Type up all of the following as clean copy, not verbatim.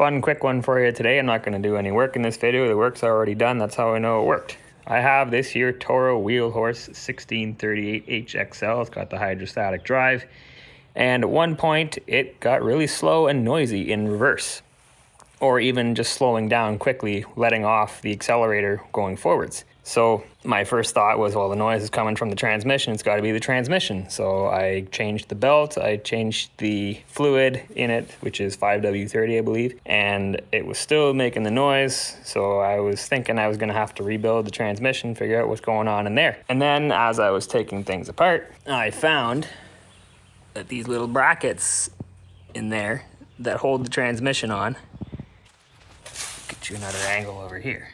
Fun quick one for you today. I'm not going to do any work in this video. The work's already done. That's how I know it worked. I have this here Toro wheel horse 1638 HXL. It's got the hydrostatic drive. And at one point it got really slow and noisy in reverse, or even just slowing down quickly, letting off the accelerator going forwards. So my first thought was, well, the noise is coming from the transmission. It's got to be the transmission. So I changed the belt. I changed the fluid in it, which is 5W30, I believe. And it was still making the noise. So I was thinking I was going to have to rebuild the transmission, figure out what's going on in there. And then as I was taking things apart, I found that these little brackets in there that hold the transmission on. Get you another angle over here.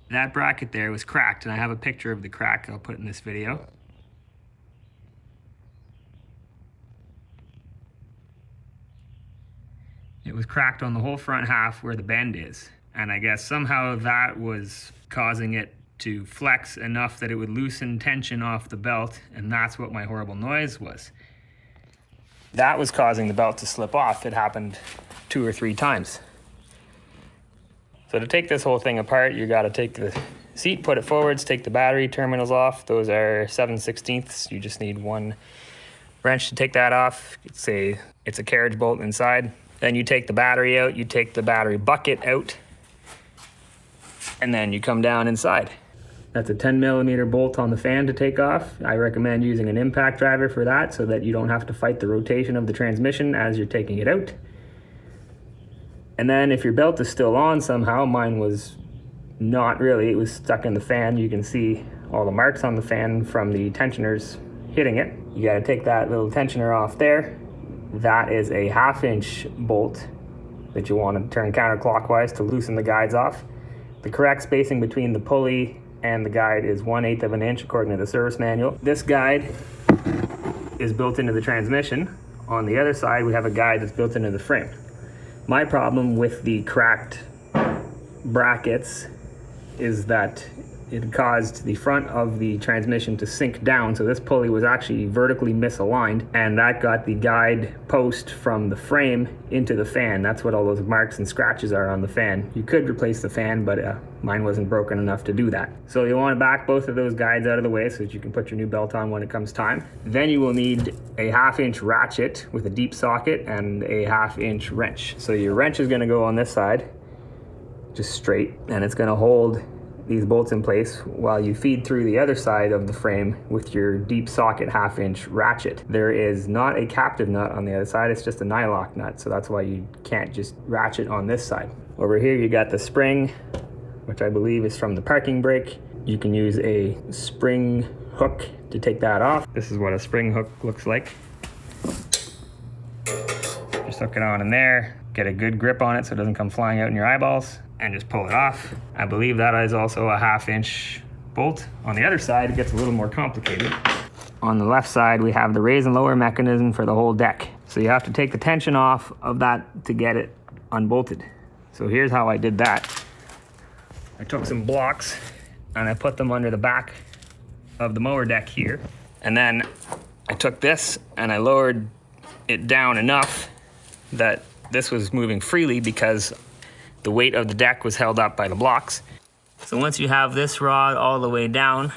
That bracket there was cracked, and I have a picture of the crack I'll put in this video. It was cracked on the whole front half where the bend is, and I guess somehow that was causing it to flex enough that it would loosen tension off the belt, and that's what my horrible noise was. That was causing the belt to slip off. It happened 2 or 3 times. So to take this whole thing apart, you got to take the seat, put it forwards, take the battery terminals off. Those are 7/16. You just need one wrench to take that off. It's a carriage bolt inside. Then you take the battery out, you take the battery bucket out, and then you come down inside. That's a 10mm bolt on the fan to take off. I recommend using an impact driver for that so that you don't have to fight the rotation of the transmission as you're taking it out. And then if your belt is still on somehow, mine was not really, it was stuck in the fan. You can see all the marks on the fan from the tensioners hitting it. You gotta take that little tensioner off there. That is a 1/2" bolt that you wanna turn counterclockwise to loosen the guides off. The correct spacing between the pulley and the guide is 1/8 inch according to the service manual. This guide is built into the transmission. On the other side, we have a guide that's built into the frame. My problem with the cracked brackets is that it caused the front of the transmission to sink down, so this pulley was actually vertically misaligned, and that got the guide post from the frame into the fan. That's what all those marks and scratches are on the fan. You could replace the fan, but mine wasn't broken enough to do that. So you want to back both of those guides out of the way so that you can put your new belt on when it comes time. Then you will need a 1/2" ratchet with a deep socket and a 1/2" wrench. So your wrench is going to go on this side, just straight, and it's going to hold these bolts in place while you feed through the other side of the frame with your deep socket 1/2" ratchet. There is not a captive nut on the other side, it's just a nylock nut, so that's why you can't just ratchet on this side. Over here you got the spring, which I believe is from the parking brake. You can use a spring hook to take that off. This is what a spring hook looks like. Just hook it on in there, get a good grip on it so it doesn't come flying out in your eyeballs, and just pull it off. I believe that is also a 1/2" bolt. On the other side, it gets a little more complicated. On the left side, we have the raise and lower mechanism for the whole deck. So you have to take the tension off of that to get it unbolted. So here's how I did that. I took some blocks and I put them under the back of the mower deck here. And then I took this and I lowered it down enough that this was moving freely because the weight of the deck was held up by the blocks. So once you have this rod all the way down,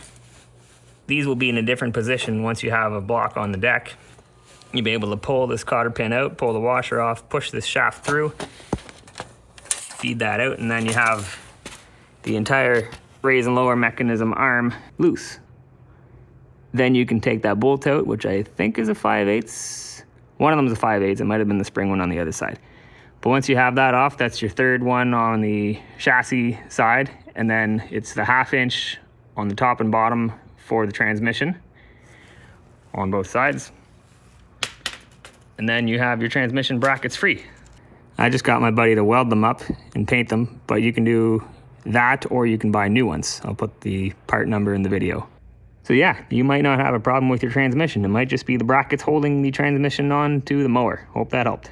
these will be in a different position once you have a block on the deck. You'll be able to pull this cotter pin out, pull the washer off, push this shaft through, feed that out, and then you have the entire raise and lower mechanism arm loose. Then you can take that bolt out, which I think is a 5/8. One of them is a 5/8. It might have been the spring one on the other side. But once you have that off, that's your third one on the chassis side. And then it's the 1/2" on the top and bottom for the transmission on both sides. And then you have your transmission brackets free. I just got my buddy to weld them up and paint them, but you can do that or you can buy new ones. I'll put the part number in the video. So yeah, you might not have a problem with your transmission. It might just be the brackets holding the transmission on to the mower. Hope that helped.